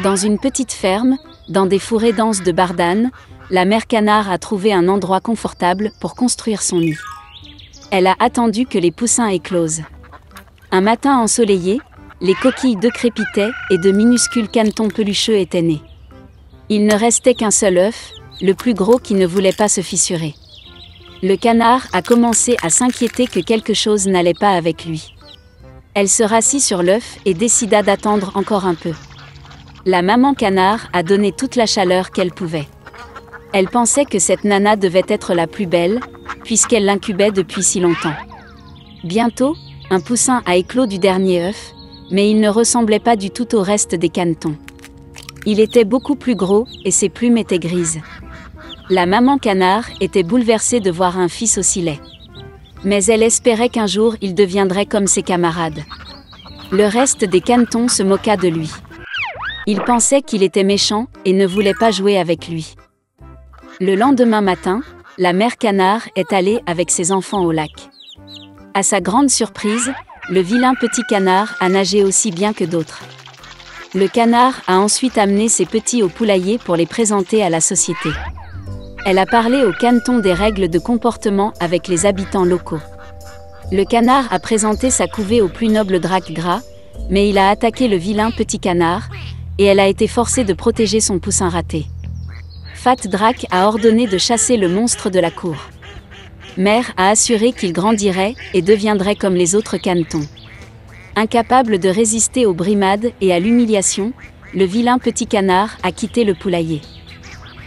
Dans une petite ferme, dans des fourrés denses de bardanes, la mère canard a trouvé un endroit confortable pour construire son nid. Elle a attendu que les poussins éclosent. Un matin ensoleillé, les coquilles d'œufs crépitaient et de minuscules canetons pelucheux étaient nés. Il ne restait qu'un seul œuf, le plus gros qui ne voulait pas se fissurer. Le canard a commencé à s'inquiéter que quelque chose n'allait pas avec lui. Elle se rassit sur l'œuf et décida d'attendre encore un peu. La maman canard a donné toute la chaleur qu'elle pouvait. Elle pensait que cette nana devait être la plus belle, puisqu'elle l'incubait depuis si longtemps. Bientôt, un poussin a éclos du dernier œuf, mais il ne ressemblait pas du tout au reste des canetons. Il était beaucoup plus gros et ses plumes étaient grises. La maman canard était bouleversée de voir un fils aussi laid. Mais elle espérait qu'un jour il deviendrait comme ses camarades. Le reste des canetons se moqua de lui. Il pensait qu'il était méchant et ne voulait pas jouer avec lui. Le lendemain matin, la mère canard est allée avec ses enfants au lac. À sa grande surprise, le vilain petit canard a nagé aussi bien que d'autres. Le canard a ensuite amené ses petits au poulailler pour les présenter à la société. Elle a parlé aux canetons des règles de comportement avec les habitants locaux. Le canard a présenté sa couvée au plus noble Drac Gras, mais il a attaqué le vilain petit canard, et elle a été forcée de protéger son poussin raté. Fat Drac a ordonné de chasser le monstre de la cour. Mère a assuré qu'il grandirait et deviendrait comme les autres canetons. Incapable de résister aux brimades et à l'humiliation, le vilain petit canard a quitté le poulailler.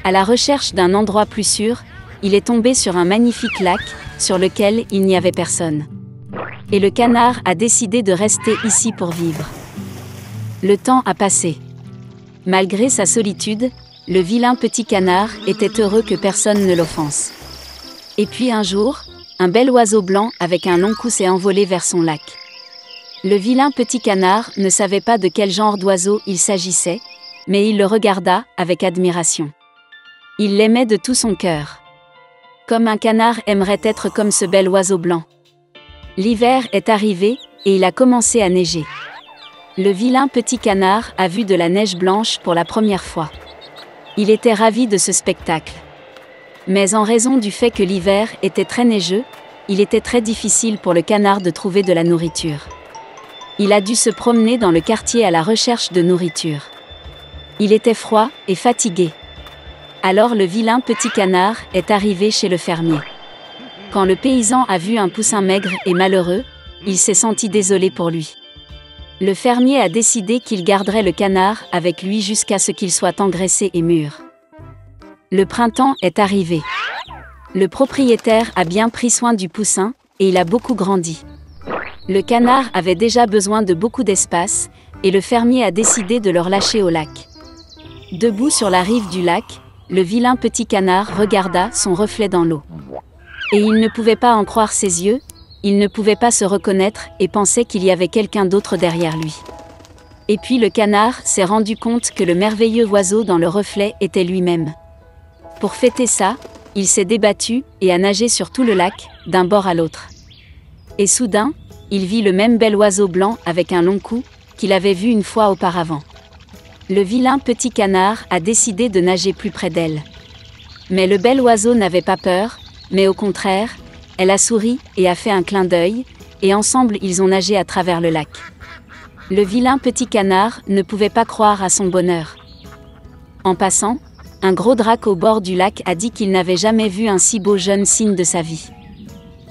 À la recherche d'un endroit plus sûr, il est tombé sur un magnifique lac, sur lequel il n'y avait personne. Et le canard a décidé de rester ici pour vivre. Le temps a passé. Malgré sa solitude, le vilain petit canard était heureux que personne ne l'offense. Et puis un jour, un bel oiseau blanc avec un long cou s'est envolé vers son lac. Le vilain petit canard ne savait pas de quel genre d'oiseau il s'agissait, mais il le regarda avec admiration. Il l'aimait de tout son cœur. Comme un canard aimerait être comme ce bel oiseau blanc. L'hiver est arrivé, et il a commencé à neiger. Le vilain petit canard a vu de la neige blanche pour la première fois. Il était ravi de ce spectacle. Mais en raison du fait que l'hiver était très neigeux, il était très difficile pour le canard de trouver de la nourriture. Il a dû se promener dans le quartier à la recherche de nourriture. Il était froid et fatigué. Alors le vilain petit canard est arrivé chez le fermier. Quand le paysan a vu un poussin maigre et malheureux, il s'est senti désolé pour lui. Le fermier a décidé qu'il garderait le canard avec lui jusqu'à ce qu'il soit engraissé et mûr. Le printemps est arrivé. Le propriétaire a bien pris soin du poussin, et il a beaucoup grandi. Le canard avait déjà besoin de beaucoup d'espace, et le fermier a décidé de le relâcher au lac. Debout sur la rive du lac, le vilain petit canard regarda son reflet dans l'eau. Et il ne pouvait pas en croire ses yeux, il ne pouvait pas se reconnaître et pensait qu'il y avait quelqu'un d'autre derrière lui. Et puis le canard s'est rendu compte que le merveilleux oiseau dans le reflet était lui-même. Pour fêter ça, il s'est débattu et a nagé sur tout le lac, d'un bord à l'autre. Et soudain, il vit le même bel oiseau blanc avec un long cou, qu'il avait vu une fois auparavant. Le vilain petit canard a décidé de nager plus près d'elle. Mais le bel oiseau n'avait pas peur, mais au contraire, elle a souri et a fait un clin d'œil, et ensemble ils ont nagé à travers le lac. Le vilain petit canard ne pouvait pas croire à son bonheur. En passant, un gros drac au bord du lac a dit qu'il n'avait jamais vu un si beau jeune cygne de sa vie.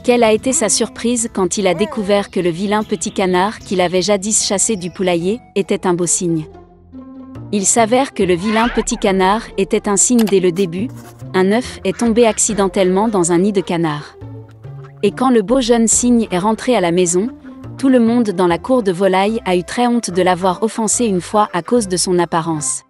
Quelle a été sa surprise quand il a découvert que le vilain petit canard qu'il avait jadis chassé du poulailler était un beau cygne. Il s'avère que le vilain petit canard était un cygne dès le début, un œuf est tombé accidentellement dans un nid de canard. Et quand le beau jeune cygne est rentré à la maison, tout le monde dans la cour de volaille a eu très honte de l'avoir offensé une fois à cause de son apparence.